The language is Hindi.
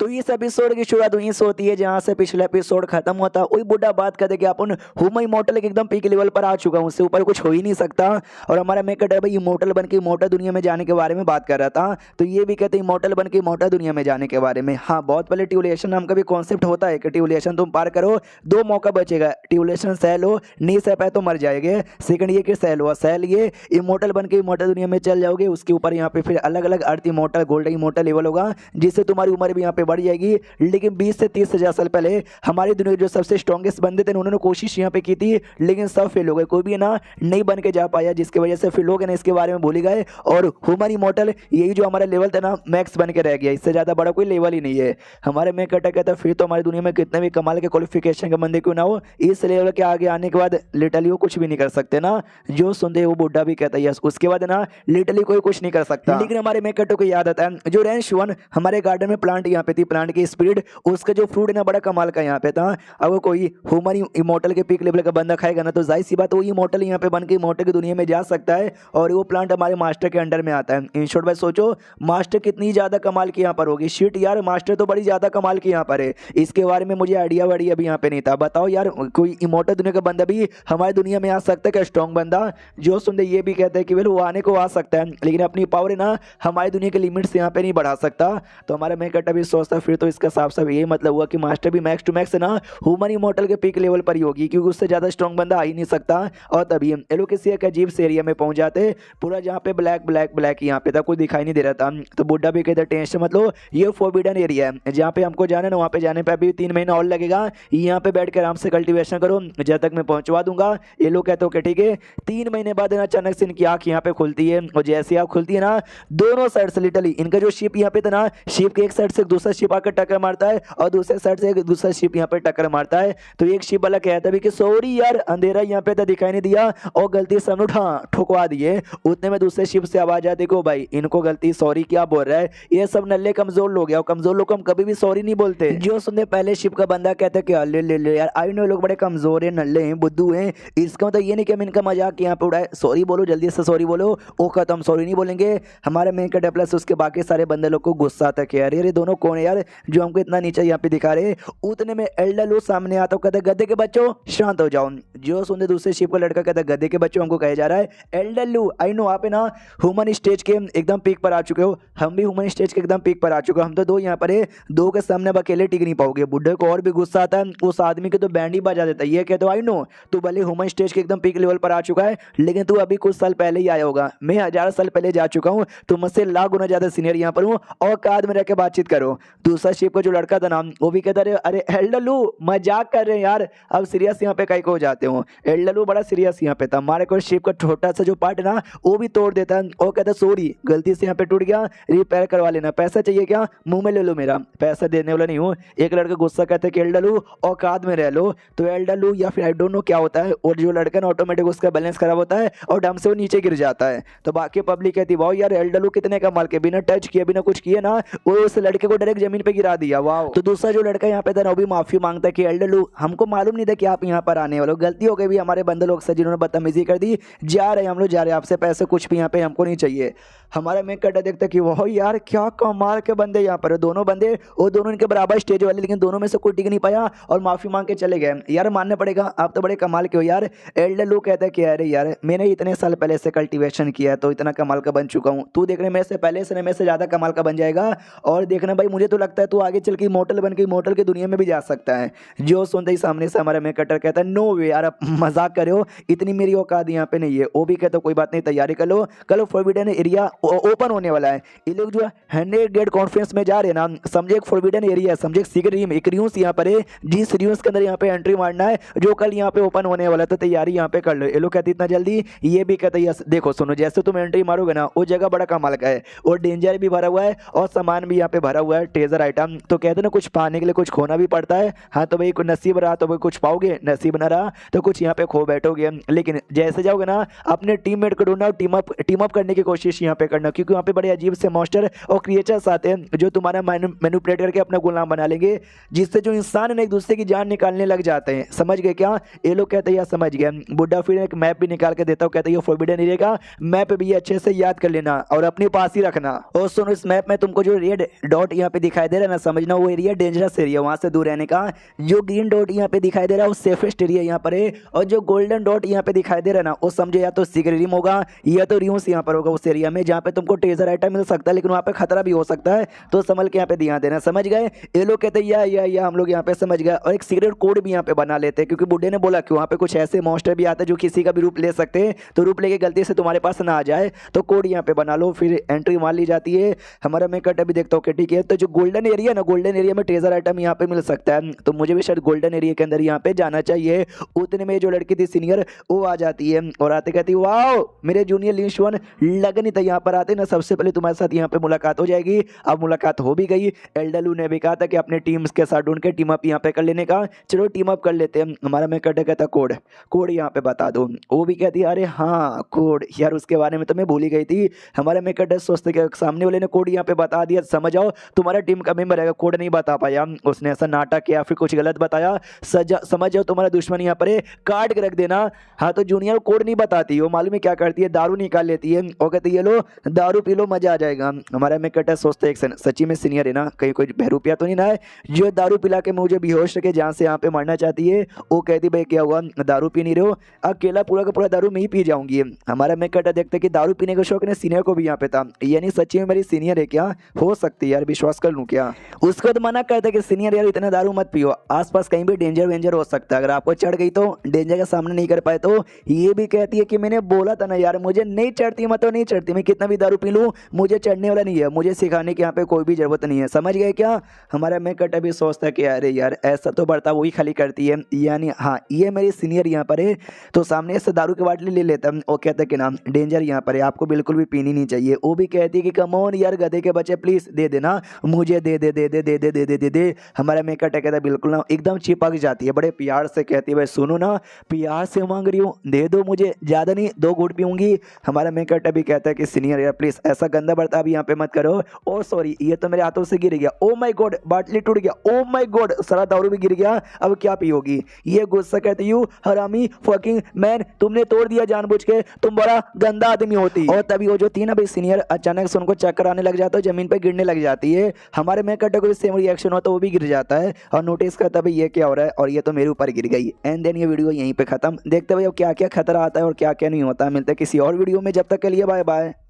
तो इस एपिसोड की शुरुआत वहीं से होती है जहां से पिछला एपिसोड खत्म हुआ था। वही बुड्ढा बात करते कि अपन हुमा इमोर्टल के एकदम पीक लेवल पर आ चुका हूं, उससे ऊपर कुछ हो ही नहीं सकता। और हमारा मेक कटर भाई इमोर्टल बन के इमोर्टल दुनिया में जाने के बारे में बात कर रहा था। तो ये भी कहते इमोर्टल बन के इमोर्टल दुनिया में जाने के बारे में। हाँ, बहुत पहले ट्यूलेशन नाम का भी कॉन्सेप्ट होता है कि ट्यूलेशन तुम पार करो, दो मौका बचेगा। ट्यूलेशन सह लो, नहीं सह पाए तो मर जाएंगे। सेकंड ये कि सह लो, सह लिए इमोर्टल बन के इमोर्टल दुनिया में चल जाओगे। उसके ऊपर यहाँ पे फिर अलग अलग अर्थ इमोर्टल, गोल्डन इमोर्टल लेवल होगा, जिससे तुम्हारी उम्र भी यहाँ पे बढ़ जाएगी। लेकिन 20 से 30 हजार साल पहले हमारी दुनिया जो सबसे स्ट्रॉन्गेस्ट बंदे थे उन्होंने कोशिश यहाँ पे की थी, लेकिन सब फेल हो गए। कोई भी ना नहीं बन के जा पाया, जिसकी वजह से फिर लोग ना इसके बारे में भूल ही गए। और ह्यूमन इमोर्टल यही जो हमारा लेवल था ना, मैक्स बन के रह गया। इससे ज़्यादा बड़ा कोई लेवल ही नहीं है। हमारे में कटा कहता फिर तो हमारी दुनिया में कितने भी कमाल के क्वालिफिकेशन के बंदे क्यों ना हो, इस लेवल के आगे आने के बाद लिटरली वो कुछ भी नहीं कर सकते ना। जो सुनते वो बुढ़ा भी कहता है उसके बाद ना लिटरली कोई कुछ नहीं कर सकता। लेकिन हमारे में कटो को याद आता है जो रेंश वन हमारे गार्डन में प्लांट यहाँ पे थी, प्लांट की स्पीड, उसका जो फ्रूट है ना बड़ा कमाल का यहाँ पे था। अब कोई ह्यूमन इमोर्टल के पीक लेवल का बंदा खाएगा ना, तो जाहिर सी बात वो इमोर्टल यहाँ पे बन के इमोर्टल की दुनिया में जा सकता है। और वो प्लांट हमारे मास्टर के अंडर में आता है। इन शॉर्ट भाई सोचो मास्टर कितनी ज्यादा कमाल की यहाँ पर होगी। शिट यार, मास्टर तो बड़ी ज्यादा कमाल की यहाँ पर है। इसके बारे में मुझे आइडिया वाइडिया भी यहाँ पे नहीं था। बताओ यार, कोई इमोर्टल दुनिया का बंदा भी हमारी दुनिया में आ सकता है क्या? स्ट्रॉन्ग बंदा जो सुनते ये भी कहते हैं कि वो आने को आ सकता है, लेकिन अपनी पावर है ना हमारी दुनिया के लिमिट्स यहाँ पे नहीं बढ़ा सकता। तो हमारा मेकट भी सोचता फिर तो इसका साफ साफ यही मतलब हुआ कि मास्टर भी मैक्स टू मैक्स ना ह्यूमन इमोर्टल के पीक लेवल पर ही होगी, क्योंकि उससे ज्यादा स्ट्रॉन्ग बंदा आ ही नहीं सकता। और तभी ये लोग किसी एक अजीब से एरिया में पहुंच जाते, पूरा जहाँ पे ब्लैक ब्लैक ब्लैक यहाँ पे था, कुछ दिखाई नहीं दे रहा था। तो बुड्ढा भी कहता टेंशन मतलब ये फोरबिडन एरिया है जहाँ पे हमको जाना है ना, वहाँ पे जाने पे अभी 3 महीना और लगेगा। यहाँ पे बैठ कर आराम से कल्टिवेशन करो, जब तक मैं पहुंचवा दूंगा। ये लोग कहते हो ठीक है। 3 महीने बाद ना अचानक से इनकी आंख यहाँ पे खुलती है, और जैसे आंख खुलती है ना, दोनों साइड से लिटरली इनका जो शिप यहाँ पे था ना, शिप के एक साइड से दूसरा शिप आकर टक्कर मारता है, और दूसरे साइड से एक दूसरा शिप यहाँ पे टक्कर मारता है। तो एक शिप वाला कहता है कि सॉरी यार, अंधेरा यहाँ पे था, दिखाई नहीं दिया, और गलती से हम ठुकवा दिए। उतने में दूसरे शिप से आवाज आती को भाई इनको गलती, सॉरी क्या बोल रहा है, ये सब नल्ले कमजोर लोग हैं, और कमजोर लोग को हम कभी भी सॉरी नहीं बोलते। जो सुनने पहले शिप का बंदा कहता है कि ले ले ले यार, आई नो लोग बड़े कमजोर है, नल्ले हैं, बुद्धू हैं, इसका मतलब ये नहीं कि हम इनका मजाक यहाँ पे उड़ाए। सॉरी बोलो, जल्दी से सॉरी बोलो। ओ कहता हम सॉरी नहीं बोलेंगे। हमारे मेन कट प्लस उसके बाकी सारे बंदे लोग को गुस्सा आता है कि यार ये दोनों कौन है यार जो हमको इतना नीचे यहाँ पे दिखा रहे। उतने में एल्डर सामने आता है, कहता गधे के बच्चों शांत हो जाओ। जो सुनते दूसरे शिप का लड़का कहता गधे के बच्चों हमको कहा जा रहा है एल्डर लू, आई नो आप है ना ह्यूमन स्टेज के एकदम पीक पर आ चुके हो, हम भी ह्यूमन स्टेज के एकदम पीक पर आ चुके हो, हम तो दो यहाँ पर है, दो के सामने अब अकेले टिक नहीं पाओगे। बुढ़े को और भी गुस्सा आता है, उस आदमी के तो बैंड ही बजा देता है। ये कहते हो आई नो तू भले ह्यूमन स्टेज के एकदम पीक लेवल पर आ चुका है, लेकिन तू अभी कुछ साल पहले ही आया होगा, मैं 1000 साल पहले जा चुका हूँ, तो मुझसे लाख गुना ज्यादा सीनियर यहाँ पर हूँ, और काद में रह के बातचीत करो। दूसरा शिप का जो लड़का था ना, वो भी कहता अरे एल्डलू मजाक कर रहे हैं यार, अब सीरियस यहाँ पे कहीं को जाते हो। एल्डलू बड़ा सीरियस यहाँ पे था, हमारे को शिप का छोटा सा जो पार्ट है ना वो भी तोड़ देता है, और कहता सॉरी गलती से यहाँ पे टूट गया, रिपेयर करवा लेना, पैसा चाहिए क्या, मुंह में ले लो, मेरा पैसा देने वाला नहीं हूँ। एक लड़का गुस्सा कहता है कि एल्डलू औकात में रह लो। तो एल्डलू या फिर आई डोंट नो क्या होता है, और जो लड़का ना ऑटोमेटिक उसका बैलेंस खराब होता है और डम से वो नीचे गिर जाता है। तो बाकी पब्लिक कहती वाह यार एल्डलू कितने कमाल के, बिना टच किए बिना कुछ किए ना वो उस लड़के को डायरेक्ट जमीन पे गिरा दिया। वाह। तो दूसरा जो लड़का यहाँ पे था ना वो भी माफी मांगता है कि एल्डलू हमको मालूम नहीं था कि आप यहाँ पर आने वाले हो, गलती हो गई भी, हमारे बंदे लोग से जिन्होंने बदतमीजी कर दी, जा रहे हम लोग जा रहे, आपसे पैसे कुछ भी यहाँ पे हमको नहीं चाहिए। हमारा मेक कटा देखता कि वाह यार क्या कमाल के बंदे यहाँ पर, दोनों बंदे वो दोनों इनके बराबर स्टेज वाले, लेकिन दोनों में से कोई टिक नहीं पाया और माफी मांग के चले गए। यार मानना पड़ेगा आप तो बड़े कमाल के हो यार। एल्डलू कहता है कि अरे यार मैंने इतने साल पहले से कल्टीवेशन किया तो इतना कमाल का बन चुका हूँ, तू देखने में से पहले से में से ज्यादा कमाल का बन जाएगा। और देखना भाई मुझे तो लगता है तू आगे चल के मोटल बन के मोटल की दुनिया में भी जा सकता है। जो सुनते ही सामने से हमारा मेक कटर कहता है नो वे यार, आप मजाक कर रहे हो, इतनी मेरी औकात यहाँ पे नहीं है। वो भी कहता कोई बात नहीं, तैयारी कर लो, कल फॉरबिडन एरिया ओपन होने वाला है। ये लोग जो 100 गेट कॉन्फ्रेंस में जा रहे हैं ना, समझे एक फॉरबिडन एरिया, समझे सीक्रेट रूम, एक रूम्स यहाँ पर है, जिस रूम्स के अंदर यहाँ पे एंट्री मारना है, जो कल यहाँ पे ओपन होने वाला है, तो तैयारी यहाँ पे कर लो। ये लोग कहते इतना जल्दी, ये भी कहते यस देखो सुनो, जैसे तुम एंट्री मारोगे ना वो जगह बड़ा कमाल का है, और डेंजर भी भरा हुआ है, और सामान भी यहाँ पे भरा हुआ है, ट्रेजर आइटम। तो कहते ना कुछ पाने के लिए कुछ खोना भी पड़ता है। हाँ तो भाई नसीब रहा तो भाई कुछ पाओगे, नसीब न रहा तो कुछ यहाँ पे खो बैठोगे। लेकिन जैसे जाओगे ना अपने टीममेट को ढूंढना, टीम अप करने की कोशिश यहाँ पे करना, क्योंकि वहाँ पे बड़े अजीब से मॉन्स्टर और क्रिएचर्स आते हैं जो तुम्हारा मैनिपुलेट करके अपना गुलाम बना लेंगे, जिससे जो इंसान है एक दूसरे की जान निकालने लग जाते हैं। समझ गए क्या? ये लोग कहते हैं यार समझ गए। बुड्ढा फिर एक मैप भी निकाल के देता हूँ, कहते हैं फॉरबिडन एरिया का मैप भी अच्छे से याद कर लेना और अपने पास ही रखना। और सुनो इस मैप में तुमको जो रेड डॉट यहाँ पे दिखाई दिखाई दे रहा है ना, समझना वो एरिया डेंजरस एरिया, वहाँ से दूर रहने का। जो ग्रीन डॉट यहाँ पे दिखाई दे रहा है वो सेफेस्ट एरिया यहाँ पर है, और जो गोल्डन डॉट यहाँ पे दिखाई दे रहा है ना, वो समझो या तो सीक्रेट रूम होगा या तो रियूस यहाँ पर होगा उस एरिया में, जहाँ पे तुमको ट्रेजर आइटम मिल सकता है, लेकिन वहाँ पे खतरा भी हो सकता है, तो संभल के यहाँ पे ध्यान देना। समझ गए? ये लोग कहते हैं या हम लोग यहाँ पे समझ गए। और एक सीक्रेट कोड भी यहाँ पे बना लेते हैं, क्योंकि बुड्ढे ने बोला कि वहाँ पे कुछ ऐसे मॉन्स्टर भी आते हैं जो किसी का भी रूप ले सकते हैं, तो रूप लेके गलती से तुम्हारे पास ना आ जाए, तो कोड यहाँ पे बना लो, फिर एंट्री मान ली जाती है। हमारा मैं कट अभी देखता हूँ कि ठीक है, तो जो गोल्डन एरिया ना, गोल्डन एरिया में ट्रेजर आइटम यहाँ पे मिल सकता है, तो मुझे भी शायद गोल्डन एरिया के अंदर यहाँ पे जाना चाहिए। उतने में जो लड़की थी सीनियर वो आ जाती है और आते कहती वाह मेरे जूनियर लिंशवन लगनी था, यहाँ पर आते ना सबसे पहले तुम्हारे साथ यहाँ पे मुलाकात हो जाएगी। अब मुलाकात हो भी गई। एल्डलू ने भी कहा था कि अपने टीम्स के साथ ढूंढ के टीम अप यहाँ पे कर लेने का, चलो टीम अप कर लेते हैं। हमारा मैं कटे कहता कोड कोड यहाँ पे बता दो, वो भी कहती है अरे हाँ कोड यार, उसके बारे में तो मैं भूल ही गई थी। हमारे मैं कटे सोचते कि सामने वाले ने कोड यहाँ पे बता दिया, समझ आओ तुम्हारा टीम का मेंबर है, कोड नहीं बता पाया, उसने ऐसा नाटक किया फिर कुछ गलत बताया, समझ जाओ तुम्हारा दुश्मन यहाँ पर काट के रख देना। हाँ तो जूनियर कोड नहीं बताती, वो मालूम है क्या करती है, दारू निकाल लेती है और कहती है लो दारू पी लो मजा आ जाएगा। हमारा मैं कटा सोचते एक सच्ची में सीनियर है ना, कहीं कोई बहरूपिया तो नहीं ना है जो दारू पिला के मुझे बेहोश रखे जहाँ से यहाँ पे मरना चाहती है। वो कहती भाई क्या हुआ दारू पी नहीं रहे हो, अकेला पूरा का पूरा दारू मैं ही पी जाऊंगी। हमारा मैं कटा देखते कि दारू पीने का शौक ने सीनियर को भी यहाँ पे था, यानी सच्ची में मेरी सीनियर है क्या, हो सकती है यार, विश्वास कर लूँ क्या। उसको तो मना करता कि सीनियर यार इतना दारू मत पियो, आसपास कहीं भी डेंजर वेंजर हो सकता है, अगर आपको चढ़ गई तो डेंजर का सामना नहीं कर पाए तो। ये भी कहती है कि मैंने बोला था ना यार मुझे नहीं चढ़ती, मैं तो नहीं चढ़ती, मैं कितना भी दारू पी लूँ मुझे चढ़ने वाला नहीं है, मुझे सिखाने की यहाँ पे कोई भी जरूरत नहीं है। समझ गए क्या। हमारा मैं कट अभी सोचता है कि अरे यार ऐसा तो बढ़ता वही खाली करती है, यानी हाँ ये मेरी सीनियर यहाँ पर है, तो सामने से दारू की बाटली ले लेता है। वो कहता है कि नाम डेंजर यहाँ पर है, आपको बिल्कुल भी पीनी नहीं चाहिए। वो भी कहती है कि कमोन यार गधे के बच्चे प्लीज दे देना मुझे, दे दे दे दे दे दे दे दे दे दे। हमारा मैं कट कहता है बिल्कुल ना, एकदम चिपक जाती है, बड़े प्यार से कहती है भाई सुनो ना प्यार से मांग रही हूँ दे दो मुझे, ज़्यादा नहीं 2 घूंट पीऊंगी। हमारा मैं कट अभी कहता है कि सीनियर यार प्लीज ऐसा गंदा बर्ताव यहाँ पे मत करो। ओ सॉरी ये तो मेरे हाथों से गिर गया, ओ माय गॉड बाटली टूट गया, ओ माय गॉड सारा दारू भी गिर गया, अब क्या पियोगी। ये गुस्सा कहती यू हरामी फकिंग मैन, तुमने तोड़ दिया जानबूझ के, तुम बड़ा गंदा आदमी होती। और तभी वो जो थी ना भाई सीनियर अचानक से उनको चक्कर आने लग जाता है, जमीन पे गिरने लग जाती है। हमारे मैं कट को सेम रिएक्शन होता है, वो भी गिर जाता है और नोटिस करता भाई ये क्या हो रहा है, और ये तो मेरे ऊपर गिर गई। एंड देन ये वीडियो यहीं पे खत्म। देखते भाई अब क्या क्या खतरा आता है और क्या क्या नहीं होता। मिलते किसी और वीडियो में, जब तक के लिए बाय बाय।